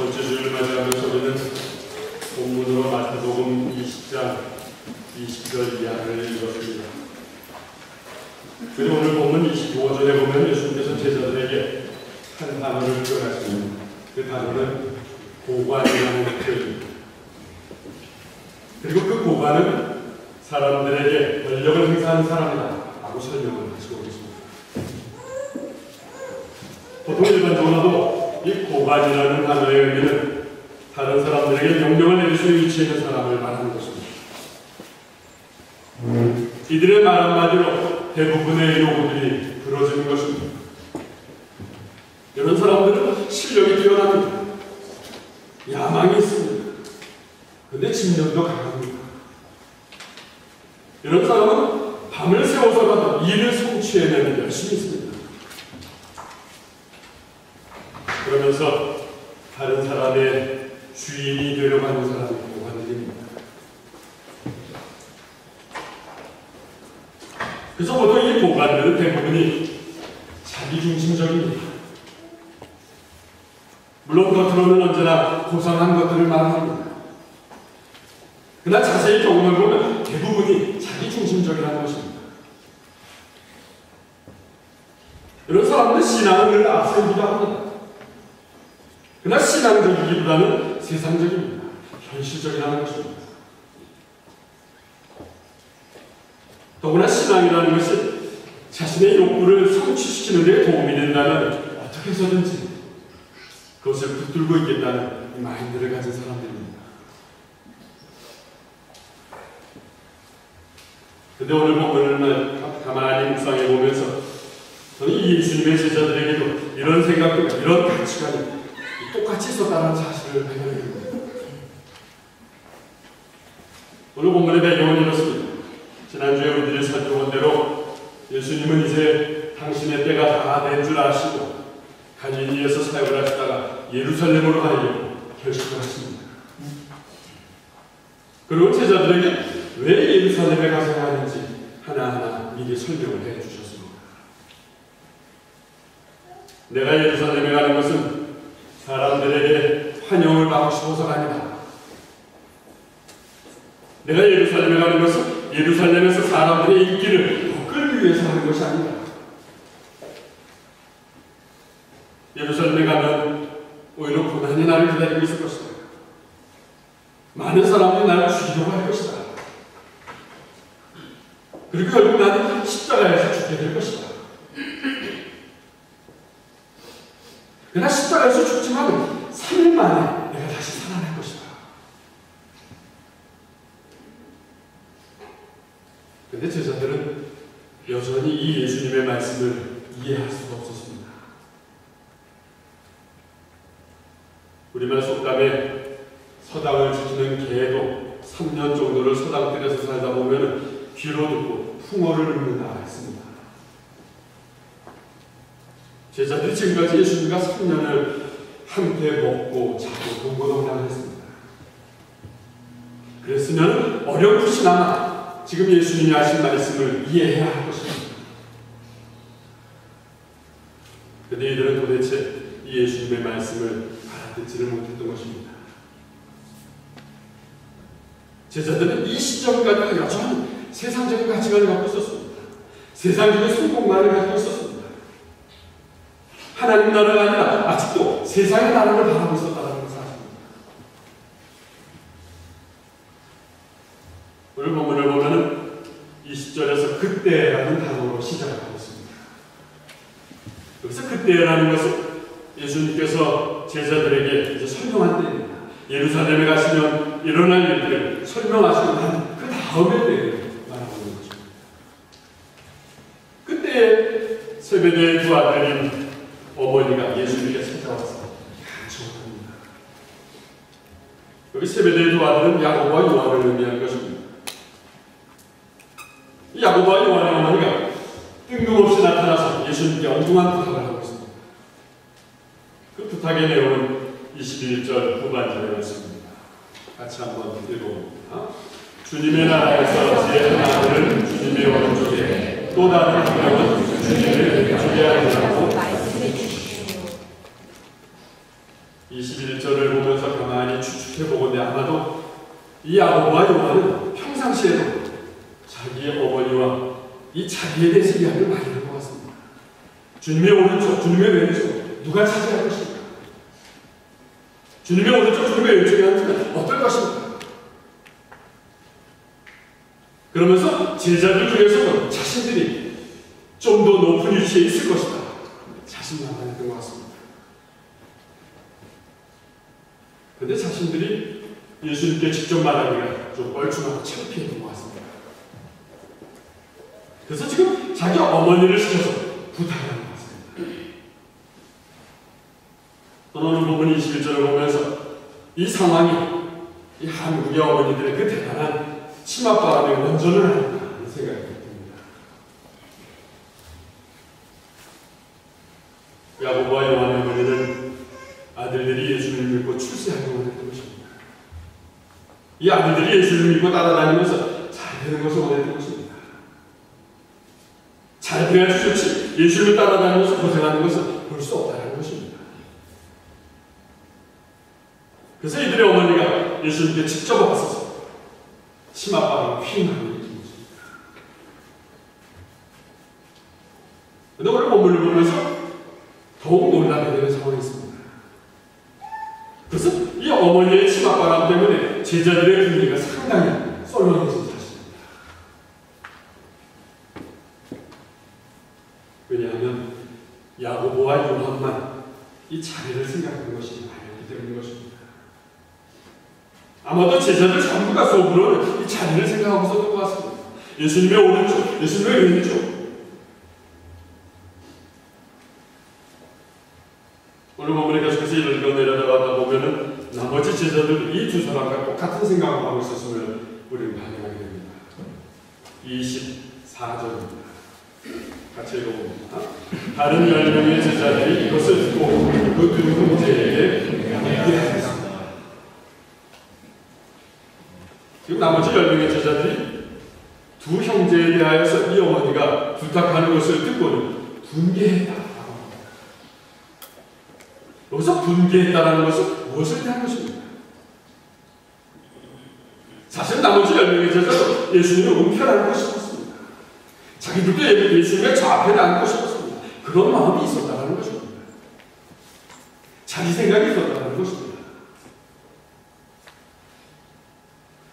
번째 주일을 맞이하면서 우리는 본문으로 마태복음 20장 20절 이하를 읽었습니다. 그리고 오늘 본문 25절에 보면 예수님께서 제자들에게 한 단어를 표현하십니다. 그 단어는 고관이라는 표현입니다. 그리고 그 고관은 사람들에게 권력을 행사하는 사람이다 라고 설명을 하시고 계십니다. 보통 일반적으로도 이 고관이라는 단어의 의미는 다른 사람들에게 명령을 내릴 수 있는 위치에 있는 사람을 말하는 것입니다. 이들의 말 한마디로 대부분의 요구들이 부러지는 것입니다. 이런 사람들은 실력이 뛰어납니다. 야망이 있습니다. 그런데 집념도 강합니다. 이런 사람은 밤을 새워서라도 일을 성취해내는 열심히 있습니다. 그러면서 다른 사람의 주인이 되려고 하는 사람이 고관들입니다. 그래서 보통 이 고관들은 대부분이 자기중심적입니다. 물론 겉으로는 언제나 고상한 것들을 말합니다. 그러나 자세히 경험을 보면 대부분이 자기중심적이라는 것입니다. 이런 사람들은 신앙을 늘 앞세우기도 합니다. 그러나 신앙적이기보다는 세상적입니다. 현실적이라는 것입니다. 더구나 신앙이라는 것이 자신의 욕구를 성취시키는 데 도움이 된다면 어떻게 해서든지 그것을 붙들고 있겠다는 이 마인드를 가진 사람들입니다. 그런데 오늘 본문을 가만히 묵상해 보면서 저는 이 예수님의 제자들에게도 이런 생각과 이런 가치관이 똑같이 있었다는 사실을 발견하게 됩니다. 오늘 본문의 배경은 이렇습니다. 지난주에 우리들이 살펴본 대로 예수님은 이제 당신의 때가 다 된 줄 아시고 갈릴리에서 사역을 하시다가 예루살렘으로 가려고 결심을 하십니다. 그리고 제자들에게 왜 예루살렘에 가셔야 하는지 하나하나 미리 설명을 해 주셨습니다. 내가 예루살렘에 가는 것은 사람들에게 환영을 받고 싶어서가 아니다. 내가 예루살렘에 가는 것은 예루살렘에서 사람들의 인기를 더 끌기 위해서 하는 것이 아니다. 예루살렘에 가면 오히려 고난이 나를 기다리고 있을 것이다. 많은 사람들이 나를 죽이려고 할 것이다. 그리고 결국 나는 십자가에서 죽게 될 것이다. 그러나 십자가에서 죽지만 3일 만에 내가 다시 살아날 것이다. 그런데 제자들은 여전히 이 예수님의 말씀을 이해할 수가 없었습니다. 우리말 속담에 서당을 지키는 개도 3년 정도를 서당들에서 살다 보면 귀로 듣고 풍어를 읊는다 했습니다. 제자들이 지금까지 예수님과 3년을 함께 먹고 자고 동거동락을 했습니다. 그랬으면 어렴풋이나마 지금 예수님이 하신 말씀을 이해해야 할 것입니다. 그런데 이들은 도대체 이 예수님의 말씀을 알아듣지를 못했던 것입니다. 제자들은 이 시점까지 여전히 세상적인 가치관을 갖고 있었습니다. 세상적인 성공만을 갖고 있었습니다. 하나님 나라가 아니라 아직도 세상의 나라를 바라고 있었다는 사실입니다. 오늘 본문을 보면은 20절에서 그때라는 단어로 시작을 하고 있습니다. 여기서 그때라는 것은 예수님께서 제자들에게 이제 설명한 때입니다. 예루살렘에 가시면 일어날 일들을 설명하시고 난 그 다음의 때를 말하고 있는 것입니다. 그때 세베대의 두 아들인 어머니가 예수님께 찾아와서 간청합니다. 여기 세베대의 두 아들은 야고보와 요한을 의미하는 것입니다. 이 야고보와 요한의 어머니가 뜬금없이 나타나서 예수님께 엉뚱한 부탁을 하고 있습니다. 그 부탁의 내용은 21절 후반절에 말씀입니다. 같이 한번 읽어봅니다. 주님의 나라에서 제 하나를 주님의 오른쪽에 또 다른 한 명은 주님의 왼쪽에 앉으라고 말씀해 주시오. 이 21절을 보면서 가만히 추측해보건대 아마도 이 야고보와 요한은 평상시에도 자기의 어머니와 이 자기에 대해서 이야기를 많이 한 것 같습니다. 주님의 오른쪽, 주님의 왼쪽 누가 차지할 것입니까? 주님의 오른쪽, 주님의 왼쪽에 앉으면 어떨 것입니까? 그러면서 제자들 중에서는 자신들이 좀 더 높은 위치에 있을 것이다 자신만만했던 것 같습니다. 그런데 자신들이 예수님께 직접 말하기가 좀 뻘쭘하고 창피했던 것 같습니다. 그래서 지금 자기 어머니를 시켜서 부탁하는 것 같습니다. 오늘 본문 21절을 보면서 이 상황이 이 한국의 어머니들의 그 대단한 치맛바람에 원전을 하는가 하는 생각이 듭니다. 야고보와 요한의 어머니는 아들들이 예수님을 믿고 출세하기 원했던 것입니다. 이 아들들이 예수님을 믿고 따라다니면서 잘 되는 것을 원했던 것입니다. 잘 되어야지 좋지 예수님을 따라다니면서 고생하는 것은 볼 수 없다는 것입니다. 그래서 이들의 어머니가 예수님께 직접 와서 치맛바람을 휘날리는 것입니다. 그런데 오늘 본문을 보면서 더욱 놀라게 되는 상황이 있습니다. 그래서 이 어머니의 치맛바람 때문에 제자들의 분위기가 상당히 썰렁해진 사실입니다. 왜냐하면 야고보와 요한만 이 자리를 생각하는 것이 아니기 때문인 것입니다. 아마도 제자들 전부가 속으로는 이 자리를 생각하고 있었던 것 같습니다. 예수님의 오른쪽, 예수님의 왼쪽. 오늘 본문에 계속해서 이런 내려다가다 보면은 나머지 제자들 이 두 사람과 똑같은 생각을 하고 있었음을 우리는 발견하게 됩니다. 24절입니다. 같이 읽어봅니다. 다른 10명의 제자들이 이것을 듣고 그 두 형제에게 얘기하였습니다. 지금 나머지 10명의 제자들이 두 형제에 대하여서 이 어머니가 부탁하는 것을 듣고는 분개했다. 여기서 분개했다는 것은 무엇을 대한 것입니까? 사실 나머지 10명의 제자도 예수님을 은폐하는 것이 없습니다. 자기들도 예수님의 저 앞에 나는 것이 없습니다. 그런 마음이 있었다는 것입니다. 자기 생각이 있었다는 것입니다.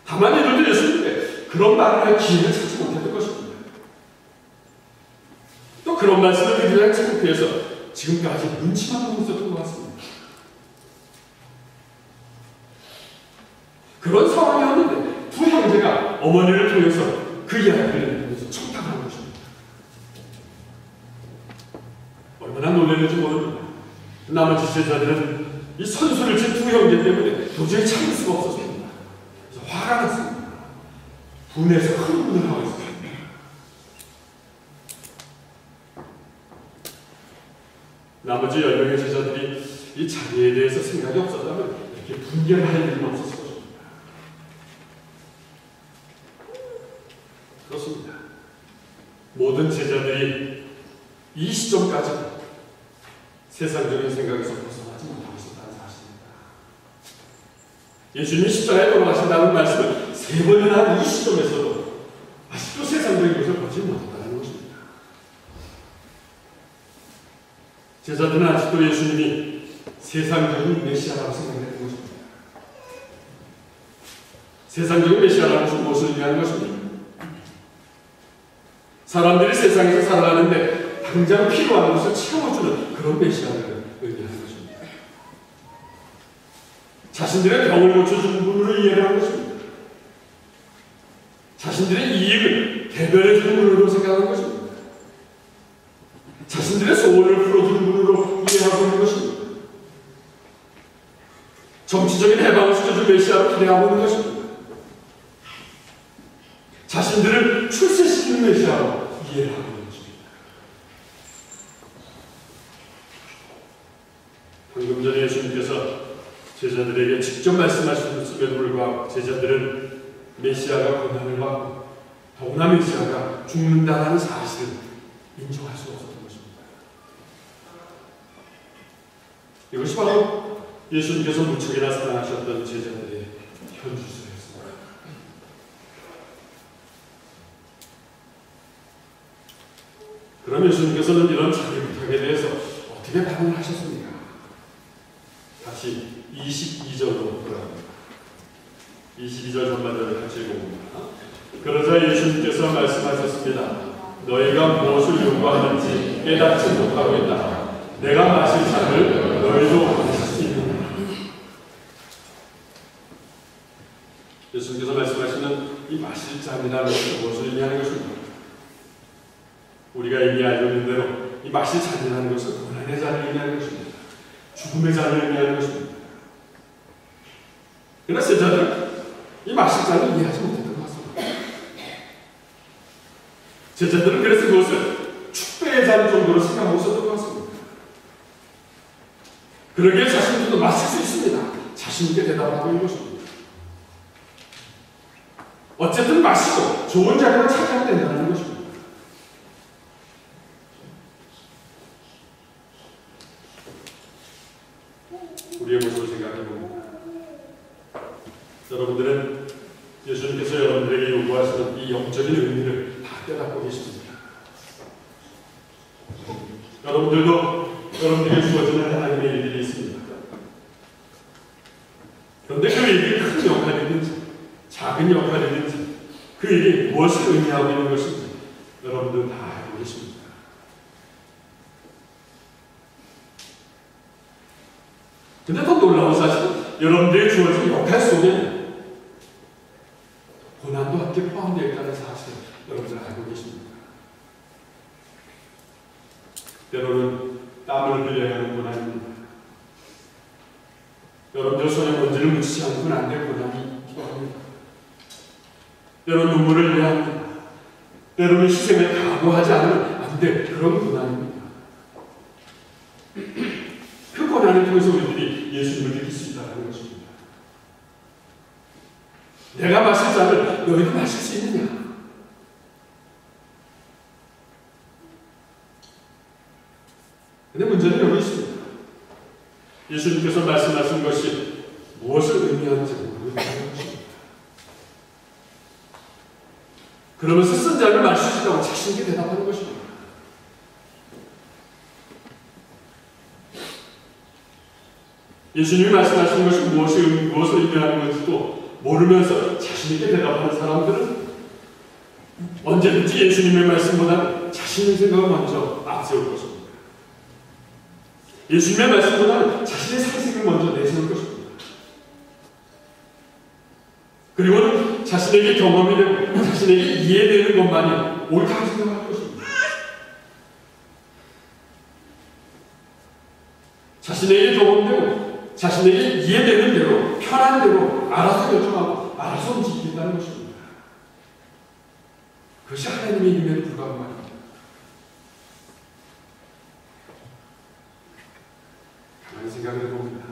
다만 이들도 예수님께 그런 말을 할 기회를 찾지 못했던 것입니다. 또 그런 말씀을 드리려 창피해서 지금까지 눈치만 보고 있었던 것 같습니다. 그런 상황이었는데 두 형제가 어머니를 통해서 그 이야기를 하면서 청탁하는 것입니다. 얼마나 놀랐는지 모릅니다. 나머지 제자들은 이 선수를 친 두 형제 때문에 도저히 참을 수가 없었습니다. 그래서 화가 났습니다. 분해서 흥분을 하고 있습니다. 나머지 10명의 제자들이 이 자리에 대해서 생각이 없었다면 이렇게 분개를 할 일은 없었을 것입니다. 그렇습니다. 모든 제자들이 이 시점까지 세상적인 생각에서 벗어나지 못하고 있었다는 사실입니다. 예수님이 십자가에 돌아가신다는 말씀을 3번이나 한 이 시점에서도 아직도 세상적인 것을 보지 못했다는 것입니다. 제자들은 아직도 예수님이 세상적인 메시아라고 생각했던 것입니다. 세상적인 메시아라는 것은 무엇을 의미하는 것입니까? 사람들이 세상에서 살아가는데 당장 필요한 것을 채워주는 그런 메시아를 의미하는 것입니다. 자신들의 병을 고쳐주는 분으로 이해를 하는 것입니다. 자신들의 이익을 대변해주는 분으로 생각하는 것입니다. 자신들의 소원을 풀어주는 분으로 이해하고 있는 것입니다. 정치적인 해방을 시켜줄 메시아로 기대하고 있는 것입니다. 자신들을 출세시키는 메시아로 이해를 하고 있는 것입니다. 방금 전에 예수님께서 제자들에게 직접 말씀하셨음에도 불구하고 제자들은 메시아가 고난을 받고 더구나 메시아가 죽는다는 사실을 인정할 수 없었던 것입니다. 이것이 바로 예수님께서 무척이나 사랑하셨던 제자들의 현주소였습니다. 그럼 예수님께서는 이런 자기 부탁에 대해서 어떻게 반응을 하셨습니까? 다시 22절로 돌아갑니다. 22절 전반절을 같이 읽어봅니다. 그러자 예수님께서 말씀하셨습니다. 너희가 무엇을 요구하는지 깨닫지 못하고 있다. 내가 마실 잔을 너희도 마실 수 있느냐. 예수님께서 말씀하시는 이 마실 잔이라는 것은 무엇을 의미하는 것입니까? 우리가 이미 알고 있는 대로 이 마실 잔이라는 것은 고난의 잔을 의미하는 것입니다. 죽음의 잔을 의미하는 것입니다. 그러나 제자들은 이 마실 잔을 이해하지 못했던 것 같습니다. 제자들은 그래서 그것을 축배의 잔 정도로 생각하고 있었던 것 같습니다. 그러기에 자신들도 마실 수 있습니다. 자신있게 대답하고 있는 것입니다. 어쨌든 마시고 좋은 자리만 차지하면 된다는 것입니다. 우리의 모습을 생각해봅니다. 여러분들은 예수님께서 여러분들에게 요구하시는 이 영적인 의미를 다 깨닫고 계십니다. 여러분들도 여러분들에게 주어지는 하나님의 일들이 있습니다. 그런데 그 일이 큰 역할이든지 작은 역할이든지 그 일이 무엇을 의미하고 있는 것인지 여러분들은 다 알고 계십니다. 근데 더 놀라운 사실은 여러분들의 주어진 역할 속에 고난도 함께 포함되어 있다는 사실을 여러분들 알고 계십니다. 때로는 땀을 흘려야 하는 고난입니다. 여러분들 손에 먼지를 묻히지 않고는 안 될 고난이 있기도 합니다. 때로는 눈물을 흘려야 합니다. 때로는 희생을 각오하지 않으면 안 될 그런 고난입니다. 그 고난을 통해서 우리들이 예수님을 느낄 수 있다는 것입니다. 내가 마실 잔을 너희도 마실 수 있느냐? 근데 문제는 여기 있습니다. 예수님께서 말씀하신 것이 무엇을 의미하는지 모르는 것입니다. 그러면서 쓴 잔을 마실 수 있다고 자신있게 대답하는 것입니다. 예수님이 말씀하신 것이 무엇을 의미하는 건지도 모르면서 자신있게 대답하는 사람들은 언제든지 예수님의 말씀보다는 자신의 생각을 먼저 앞세울 것입니다. 예수님의 말씀보다는 자신의 상식을 먼저 내세울 것입니다. 그리고는 자신에게 경험이 되고 자신에게 이해되는 것만이 옳다고 생각할 것입니다. 자신에게 경험되고 자신에게 이해되는 대로 편한 대로 알아서 결정하고 알아서 움직인다는 것입니다. 그것이 하나님의 임에도 불과한 말입니다. 가만히 생각을 해봅니다.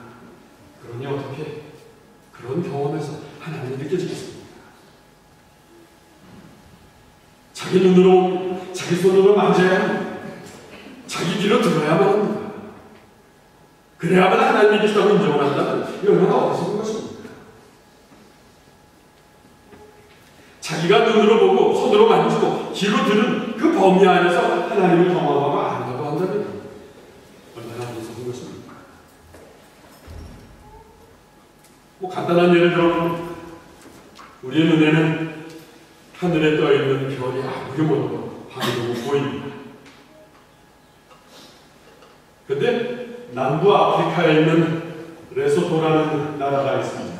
그러니 어떻게 그런 경험에서 하나님이 느껴지겠습니까? 자기 눈으로 자기 손으로 만져야 합니다. 자기 귀로 들어야만 합니다. 그래야만 하나님이 계시다고 인정을 한다면 이 얼마나 어리석은 것입니까? 자기가 눈으로 보고 손으로 만지고 귀로 들은 그 범위 안에서 하나님을 경험하고 안다고 한다면 얼마나 어리석은 것입니까? 간단한 예를 들어보면 우리의 눈에는 하늘에 떠있는 별이 아무리 멀어도 하늘로 보입니다. 근데 남부 아프리카에 있는 레소토라는 나라가 있습니다.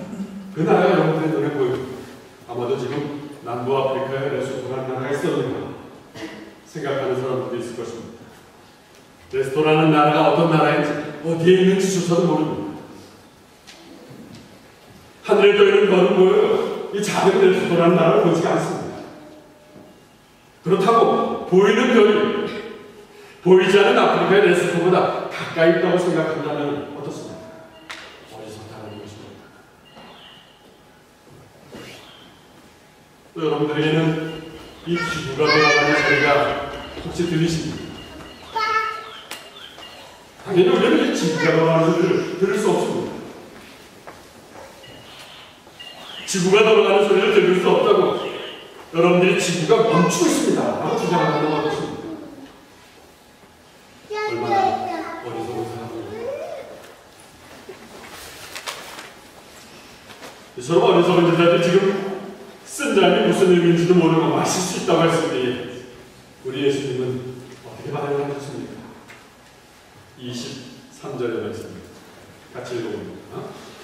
그 나라가 여러분들의 눈에 보입니다. 아마도 지금 남부 아프리카에 레소토라는 나라가 있었는가 생각하는 사람들도 있을 것입니다. 레소토라는 나라가 어떤 나라인지 어디에 있는지조차도 모릅니다. 하늘에 떠있는 별은 보여요. 이 작은 레소토라는 나라를 보지가 않습니다. 그렇다고 보이는 별이 보이지 않는 아프리카의 레소토보다 가까이 있다고 생각한다면 어떻습니까? 어리석다는 것입니다. 또 여러분들에게는 이 지구가 돌아가는 소리가 혹시 들리십니까? 당연히 우리는 이 지구가 돌아가는 소리를 들을 수 없습니다. 지구가 돌아가는 소리를 들을 수 없다고 여러분들이 지구가 멈추고 있습니다 라고 주장하는 것 같습니다. 얼마나 어리석은 사람입니다. 서로 어리석은 제자들이 지금 쓴 잠이 무슨 의미인지도 모르고 마실 수 있다고 했을 때 우리 예수님은 어떻게 반응하셨습니까? 23절의 말씀입니다. 같이 읽어봅니다.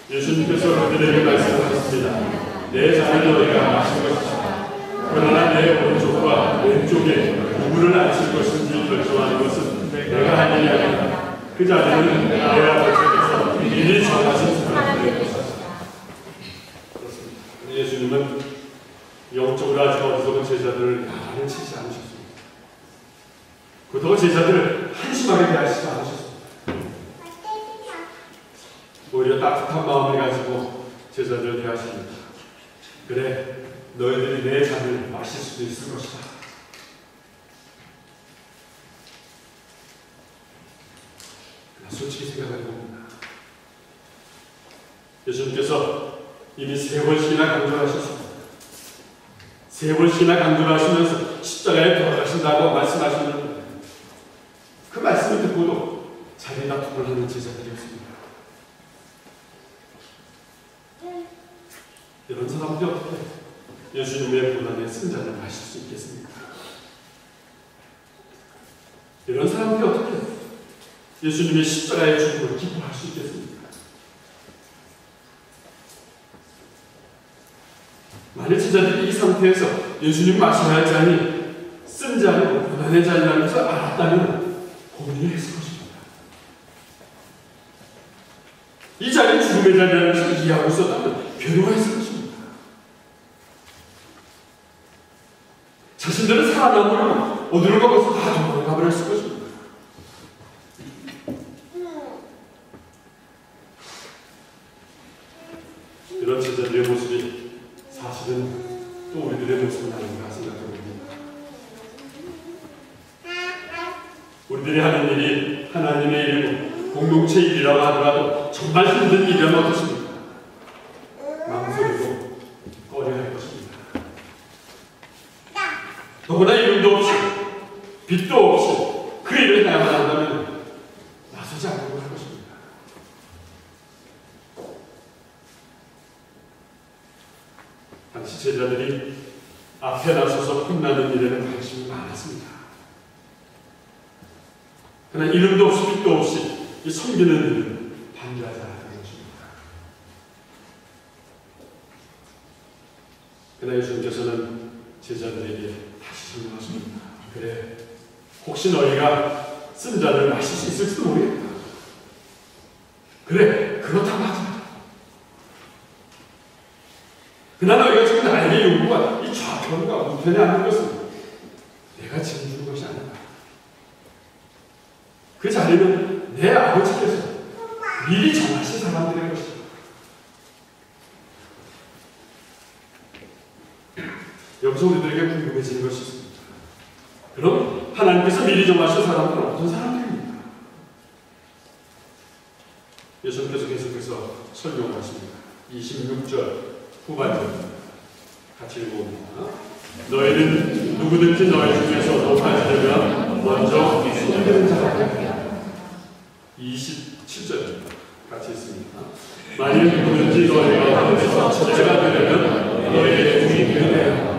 예수님께서 그들에게 말씀하셨습니다. 내 잔을 너희가 마실 것이다. 그러나 내 오른쪽과 왼쪽에 누구를 앉힐 것인지 결정하는 것은 내가 할 일이 아니다. 그 자리는 내 아버지께서 미리 정하신 사람들의 것이다. 그렇습니다. 예수님은 영적으로 아주 어리석은 제자들을 야단을 치지 않으셨습니다. 그렇다고 제자들을 한심하게 대하시지 않으셨습니다. 오히려 따뜻한 마음을 가지고 제자들을 대하십니다. 그래, 너희들이 내 잔을 마실 수도 있을 것이다. 솔직히 생각해 봅니다. 예수님께서 이미 3번씩이나 강조하셨습니다. 3번씩이나 강조하시면서 십자가에 돌아가신다고 말씀하시는 그 말씀을 듣고도 자기 다툼을 하는 제자들이었습니다. 이런 사람들이 어떻게 예수님의 고난의 승자를 마실 수 있겠습니까? 이런 사람들이 어떻게 예수님의 십자가의 죽음을 기뻐할 수 있겠습니까? 만일 제자들이 이 상태에서 예수님 마셔야 할 잔이 쓴 잔이고 고난의 잔이라는 것을 알았다면 고민을 했을 것입니다. 이 잔이 죽음의 잔이라는 것을 이해하고 있었다면 괴로워했을 것입니다. 자신들은 살아남으면 어디로 가고서 다 도망가 버렸을 것입니다. 이런 제자들의 모습이 사실은 또 우리들의 모습은 아닌가 생각합니다. 우리들이 하는 일이 하나님의 일이고 공동체 일이라고 하더라도 정말 힘든 일이라면 어떻습니까? 망설이고 꺼려할 것입니다. 더구나 이름도 없이 빛도 없이 그 일을 해야만 한다면 나서지 않으려고 할 것입니다. 당시 제자들이 앞에 나서서 혼나는 일에는 관심이 많았습니다. 그러나 이름도 없이 빛도 없이 이 섬기는 일은 반대하지 않았던 것입니다. 그러나 예수님께서는 제자들에게 다시 질문하십니다. 그래, 혹시 너희가 쓴 잔을 마실 수 있을지도 모르겠다. 그래, 그렇다고 하자. 그러나 너희가 지금 나에게 요구한 이 좌편과 우편에 앉는 것은 내가 지금 준 것이 아니다. 그 자리는 내 아버지께서 미리 정하신 사람들의 것이다. 여기서 우리들에게 궁금해지는 것이 있습니다. 그럼 하나님께서 미리 정하신 사람들은 어떤 사람들입니까? 예수님께서 계속해서 설명하십니다. 26절 후반절입니다. 같이 읽어봅니다. 너희는 누구든지 너희 중에서 높아지려면 먼저 손드는 자가 되라. 27절입니다. 같이 있습니다. 만일 누구든지 너희가 하늘에서 첫째가 되려면 너희의 종이 되어야 한다.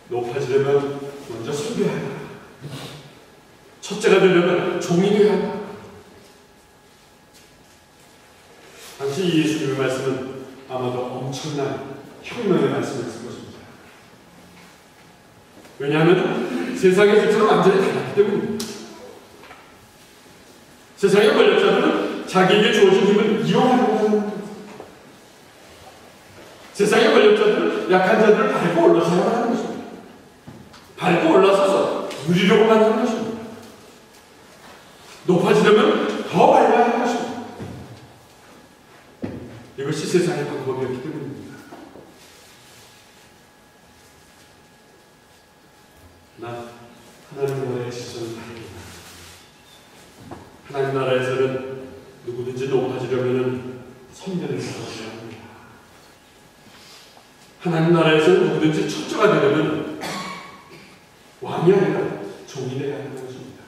높아지려면 먼저 섬겨야 한다. 첫째가 되려면 종이 되어야 한다. 당시 예수님의 말씀은 아마도 엄청난 혁명의 말씀이었을 것입니다. 왜냐하면 세상의 질서는 완전히 달랐기 때문입니다. 세상의 권력자들은 자기에게 주어진 힘을 이용하려고 하는 겁니다. 세상의 권력자들은 약한 자들을 밟고 올라서야 하는 것입니다. 밟고 올라서서 누리려고 하는 것입니다. 높아지려면 더 밟아야 하는 것입니다. 이것이 세상의 방법이었기 때문입니다. 나 하나님 나라의 시선은 다릅니다. 하나님 나라에서는 누구든지 높아지려면 섬기는 자가 되어야 합니다. 하나님 나라에서 누구든지 첫째가 되려면 왕이 아니라 종이 되어야 하는 것입니다.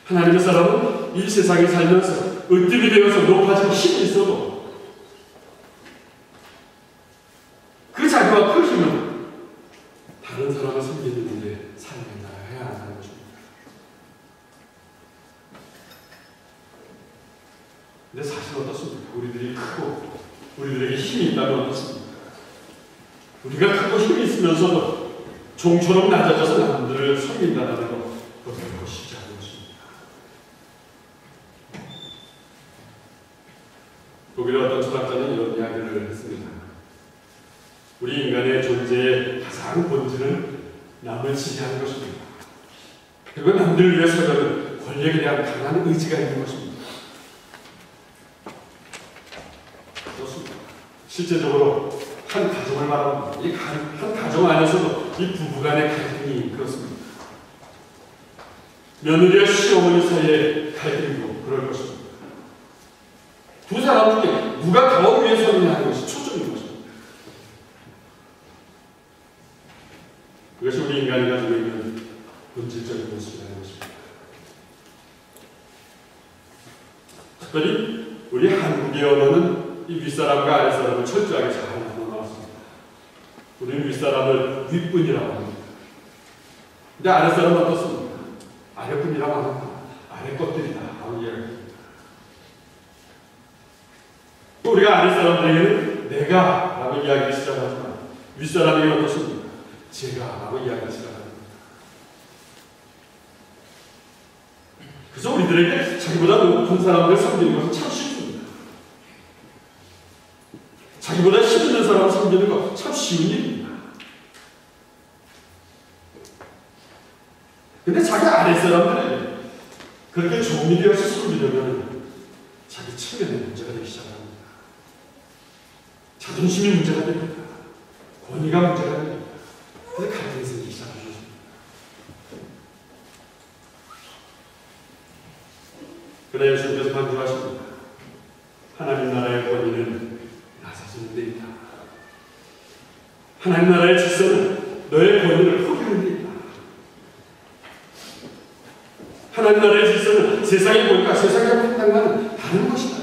하나님의 사람은 이 세상에 살면서 으뜸이 되어서 높아진 힘이 있어도 그 자기와 그 힘은 다른 사람을 섬기는 일에 사용해야 한다는 것입니다. 근데 사실 어떻습니까? 우리들이 크고 우리들에게 힘이 있다면 어떻습니까? 우리가 크고 힘이 있으면서도 종처럼 낮아져서 남들을 섬긴다는 것, 그것도 결코 쉽지 않은 것입니다. 독일의 어떤 철학자는 이런 이야기를 했습니다. 우리 인간의 존재의 가장 본질은 남을 지지하는 것입니다. 그리고 남들을 위해 서려는 권력에 대한 강한 의지가 있는 것입니다. 그렇습니다. 실제적으로 한 가정을 말합니다. 이 한 가정 안에서도 이 부부간의 갈등이 그렇습니다. 며느리와 시어머니 사이의 갈등도 그럴 것입니다. 두 사람 중에 누가 더 위에 서느냐 하는 것이 초점인 것입니다. 그것이 우리 인간이 가지고 있는 본질적인 모습이라는 것입니다. 특별히 우리 한국의 언어는 이 윗사람과 아랫사람을 철저하게 잘 나눠놨습니다. 우리는 윗사람을 윗분이라고 합니다. 근데 아랫사람은 어떻습니까? 아랫분이라고 합니다. 아랫 것들이다 하고 이야기합니다. 또 우리가 아랫사람들에게는 내가 라고 이야기를 시작하지만 윗사람에게는 어떻습니까? 제가 라고 이야기를 시작합니다. 그래서 우리들에게 자기보다 높은 사람들을 섬기는 것은 참 쉽습니다. 자기보다 힘 있는 사람을 섬기는 것 참 쉬운 일입니다. 근데 자기 아랫사람들에게 그렇게 종이 되어서 섬기려면 자기 체면에 문제가 되기 시작합니다. 자존심이 문제가 됩니다. 권위가 문제가 됩니다. 그래서 갈등이 생기기 시작합니다. 그러나 예수님께서 강조하십니다. 하나님 나라의 권위는 나서주는 데 있다. 하나님 나라의 질서는 너의 권위를 포기하는 데 있다. 하나님 나라의 질서는 세상의 권위가 세상의 판단과는 다른 것이다.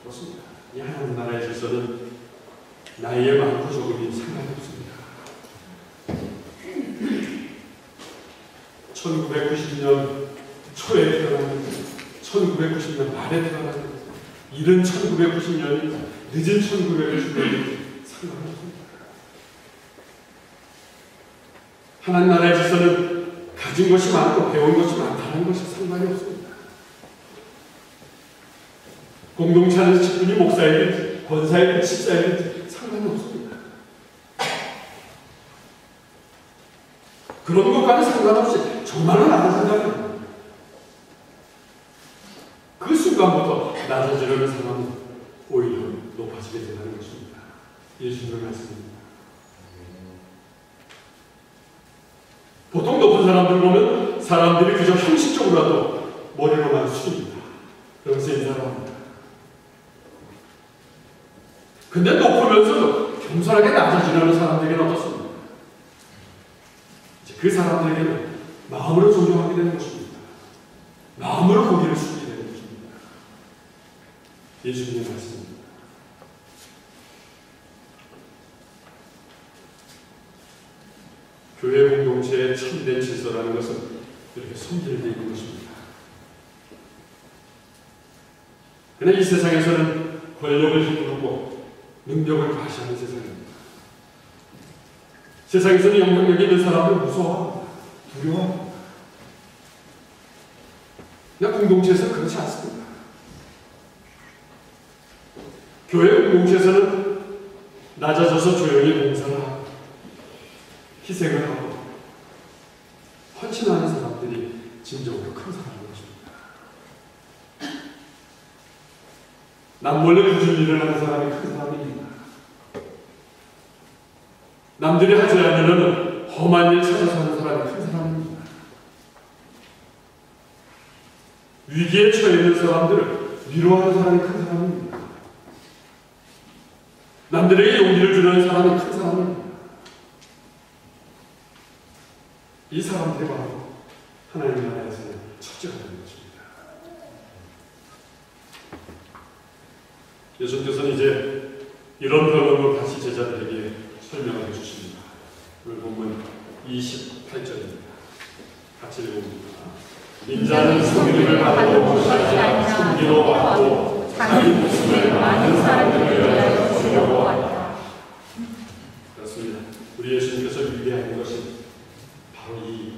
그렇습니다. 이 하나님 나라의 질서는 나이에 많고 적음이 상관이 없습니다. 1990년 초에 태어나는 1990년 말에 태어나는 이른 1990년이 늦은 1990년이 상관없습니다. 하나님 나라의 질서는 가진 것이 많고 배운 것이 많다는 것이 상관이 없습니다. 공동체 안에서 직분이 목사이든지 권사이든지 집사이든지 상관이 없습니다. 그런 것과는 상관없이 정말로 낮아진다면 그 순간부터 낮아지려는 사람은 오히려 높아지게 되는 것입니다. 예수님의 말씀입니다. 보통 높은 사람들 보면 사람들이 그저 형식적으로라도 머리로만 숙입니다. 그러면서 인사를 합니다. 근데 높으면서도 겸손하게 낮아지려는 사람들에게는 어떻습니까? 이제 그 사람들에게는 마음으로 존경하게 되는 것입니다. 마음으로 고개를 숙이게 되는 것입니다. 예수님의 말씀입니다. 교회 공동체의 참된 질서라는 것은 이렇게 손질되어 있는 것입니다. 그러나 이 세상에서는 권력을 휘두르고 능력을 과시하는 세상입니다. 세상에서는 영향력 있는 사람을 무서워합니다. 두려워합니다. 그러나 공동체에서는 그렇지 않습니다. 교회 공동체에서는 낮아져서 조용히 봉사를 하고 희생을 하고 헌신하는 사람들이 진정으로 큰 사람인 것입니다. 남몰래 굳은 일을 하는 사람이 큰 사람입니다. 남들이 하지 않으려는 험한 일 찾아서 하는 사람이 큰 사람입니다. 위기에 처해 있는 사람들을 위로하는 사람이 큰 사람입니다. 남들에게 용기를 주는 사람이 큰 사람입니다. 이 사람들이 바로 하나님 나라에서는 첫째가 되는 것입니다. 예수님께서는 이제 이런 변론을 다시 제자들에게 설명해 주십니다. 오늘 본문 28절입니다. 같이 읽어봅니다. 인자는 섬김을 받고 것이 아니라 섬기러 왔고 자기 목숨을 많은 사람들을 위하여 주려고 왔다. 그렇습니다. 우리 예수님께서 위대한 것이 바로 이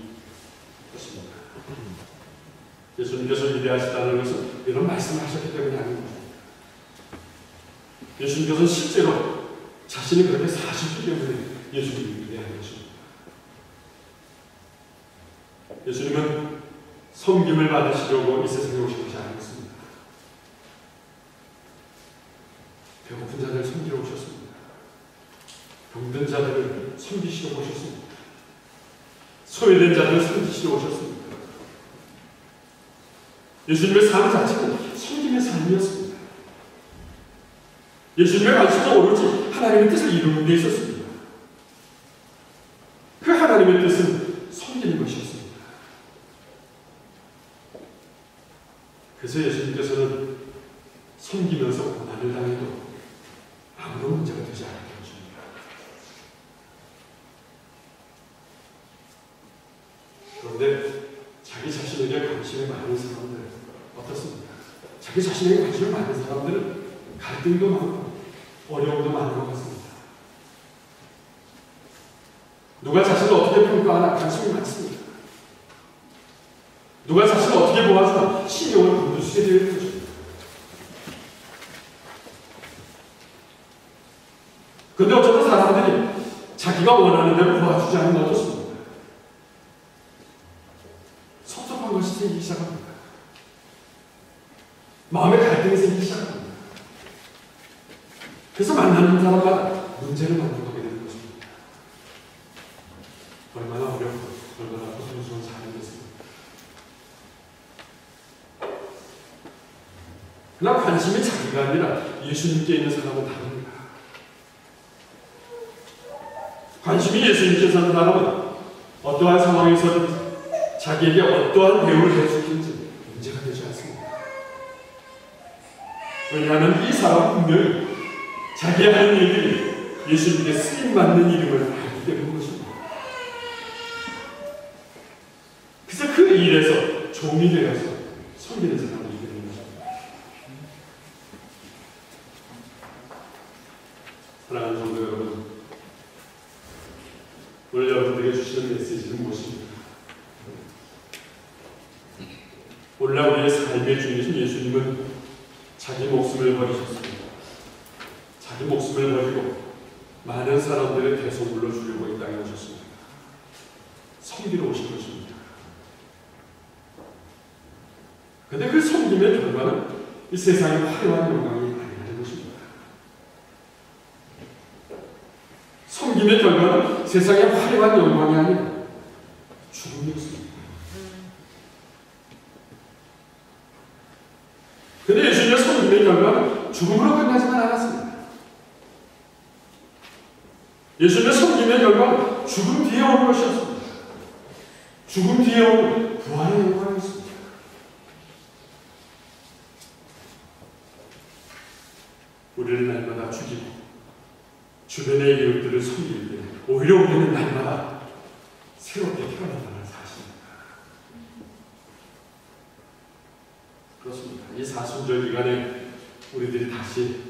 것입니다. 예수님께서 위대하시다는 것은 이런 말씀을 하셨기 때문이 아닙니다. 예수님께서는 실제로 자신이 그렇게 사셨기 때문에 예수님이 위대한 것입니다. 예수님은 섬김을 받으시려고 이 세상에 오신 것이 아니었습니다. 배고픈 자들을 섬기러 오셨습니다. 병든 자들을 섬기시러 오셨습니다. 소외된 자들을 섬기시러 오셨습니다. 예수님의 삶 자체는 섬김의 삶이었습니다. 예수님의 관심은 오로지 하나님의 뜻을 이루는 데 있었습니다. 그 하나님의 뜻은 섬기는 것이었습니다. 그래서 예수님께서는 섬기면서 고난을 당해도 아무런 문제가 되지 않게 해줍니다. 그런데 자기 자신에게 관심이 많은 사람들 어떻습니까? 자기 자신에게 관심이 많은 사람들은 갈등도 많고 어려움도 많은 것 같습니다. 누가 자신을 어떻게 평가하나 관심이 많습니다. 누가 자신을 어떻게 보아주나 신경을 곤두시게 되는 것입니다. 그런데 어쩌면 사람들이 자기가 원하는 대로 도와주지 않으면 어떻습니까? 섭섭한 것이 생기기 시작합니다. 마음의 갈등이 생기기 시작합니다. 그래서 만나는 사람마다 문제를 만들어가게 되는 것입니다. 얼마나 어렵고 얼마나 고통스러운 삶이겠습니까? 그러나 관심이 자기가 아니라 예수님께 있는 사람은 다릅니다. 관심이 예수님께 있는 사람은 어떠한 상황에서든 자기에게 어떠한 대우를 해주든지 문제가 되지 않습니다. 왜냐하면 이 사람은 분명히 자기 하는 일들이 예수님께 쓰임받는 이름을 알기 때문인 것입니다. 그래서 그 일에서 종이 되어서 섬기는 사람이 되는 것입니다. 사랑하는 성도 여러분, 오늘 여러분들에게 주시는 메시지는 무엇입니까? 오늘날 우리의 삶의 주인이신 예수님은 자기 목숨을 버리셨습니다. 자기 목숨을 버리고 많은 사람들의 대속물로 주려고 이 땅에 오셨습니다. 섬기러 오신 것입니다. 그런데 그 섬김의 결과는 이 세상의 화려한 영광이 아니라는 것입니다. 섬김의 결과는 세상의 화려한 영광이 아니라 죽음이었습니다. 그런데 예수님의 섬김의 결과는 죽음으로 끝나지만 않았습니다. 예수님의 섬김의 결과는 죽음 뒤에 오는 것이었습니다. 죽음 뒤에 오는 부활의 영광이었습니다. 우리를 날마다 죽이고 주변의 이웃들을 섬길 때 오히려 우리는 날마다 새롭게 태어난다는 사실입니다. 그렇습니다. 이 사순절 기간에 우리들이 다시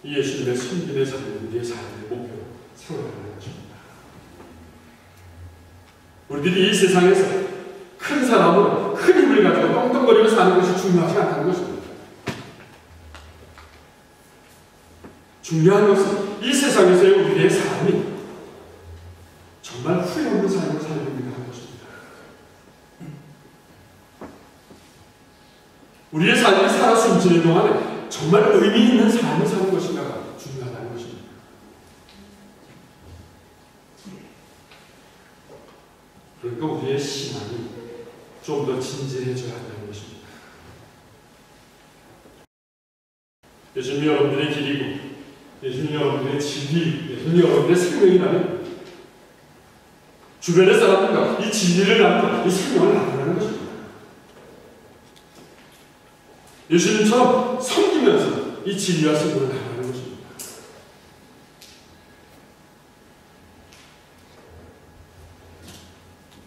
이 예수님의 섬김의 삶을 우리의 삶의 목표로 세워나가는 것입니다. 우리들이 이 세상에서 큰 사람으로 큰 힘을 가지고 떵떵거리며 사는 것이 중요하지 않다는 것입니다. 중요한 것은 이 세상에서의 우리의 삶이 정말 후회 없는 삶을 살려야 하는 것입니다. 우리의 삶이 살아 숨쉬는 동안에 정말 의미 있는 삶을 사는 것인가가 중요하다는 것입니다. 그러니까 우리의 신앙이 좀 더 진지해져야 한다는 것입니다. 예수님이 여러분들의 길이고 예수님이 여러분들의 진리, 예수님이 여러분들의 생명이라면 주변의 사람들과 이 진리를 나누고 이 생명을 나누는 것입니다. 예수님처럼 섬기면서 이 진리와 생명을 나누는 것입니다.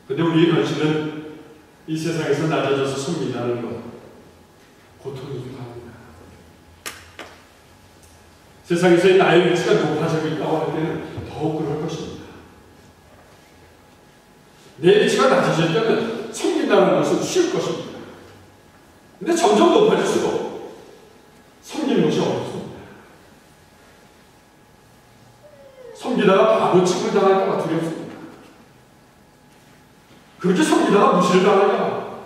그런데 우리의 현실은 이 세상에서 낮아져서 섬긴다는 것, 고통이기도 합니다. 세상에서의 나의 위치가 높아지고 있다고 할 때는 더욱 그럴 것입니다. 내 위치가 낮아질 때는 섬긴다는 것은 쉬울 것입니다. 근데 점점 높아질수록 섬기는 것이 어렵습니다. 섬기다가 바보 취급을 당할까 봐 두렵습니다. 그렇게 섬기다가 무시를 당할까 봐,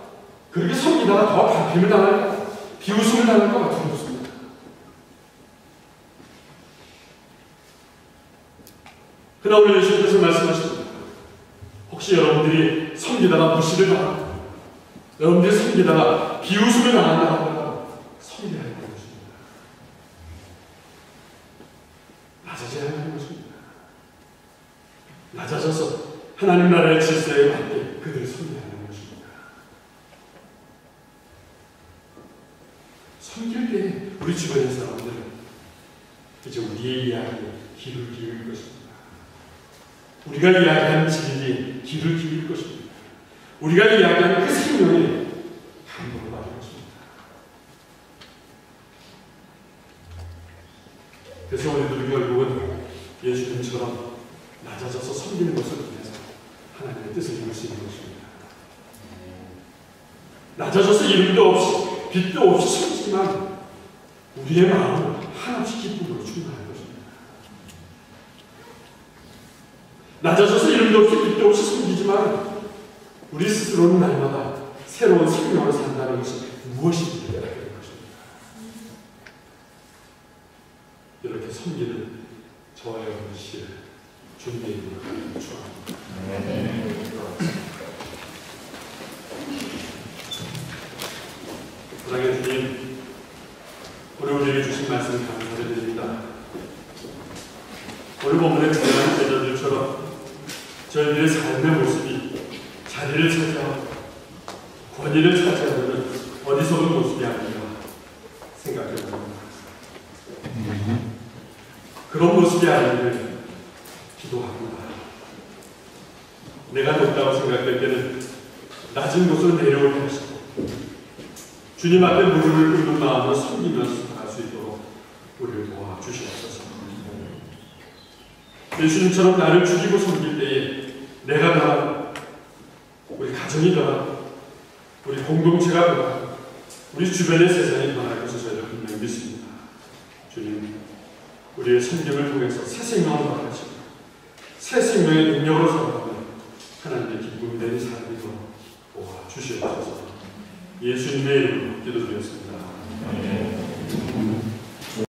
그렇게 섬기다가 더 반품을 당할까 봐, 비웃음을 당할까 봐 두렵습니다. 그러나 오늘 예수님께서 말씀하십니다. 혹시 여러분들이 섬기다가 무시를 당하고 여러분들이 섬기다가 비웃음을 당한다 하더라도 섬겨야 하는 것입니다. 낮아져야 하는 것입니다. 낮아져서 하나님 나라의 질서에 맞게 그들을 섬겨야 하는 것입니다. 섬길 때 우리 주변의 사람들은 이제 우리의 이야기에 귀를 기울일 것입니다. 우리가 이야기하는 진리에 귀를 기울일 것입니다. 우리가 이야기하는 그 생명에 감동을 받을 것입니다. 그래서 우리들은 결국은 예수님처럼 낮아져서 섬기는 것을 통해서 하나님의 뜻을 이룰 수 있는 것입니다. 낮아져서 이름도 없이 빛도 없이 섬기지만 우리의 마음은 한없이 기쁨으로 충만한 것입니다. 낮아져서 이름도 없이 빛도 없이 섬기지만 우리 스스로는 날마다 새로운 생명을 산다는 것이 무엇인지 깨닫게 될 것입니다. 이렇게 섬기는 저와 여러분 시를 주님의 이름으로 축원합니다. 사랑의 주님, 오늘 우리에게 주신 말씀 감사드립니다. 오늘 본문에 등장하는 제자들처럼 저희들의 삶의 모습이 자리를 차지하고 권위를 차지하는 어디서든 모습이 아닌가 생각해 봅니다. 그런 모습이 아니길 기도합니다. 내가 높다고 생각될 때는 낮은 곳으로 내려오게 하시고 주님 앞에 무릎을 꿇는 마음으로 섬기면서 나갈 수 있도록 우리를 도와주시옵소서. 예수님처럼 나를 죽이고 섬길 때에 내가 변하고 우리 가정이 변하고 우리 공동체가 변하고 우리 주변의 세상이 변할 것을 저희가 분명히 믿습니다. 주님, 우리의 섬김을 통해서 새 생명을 받으시고 새 생명의 능력으로 살아가며 하나님의 기쁨이 되는 삶이 도와주시옵소서. 예수님의 이름으로 기도드렸습니다. 아멘.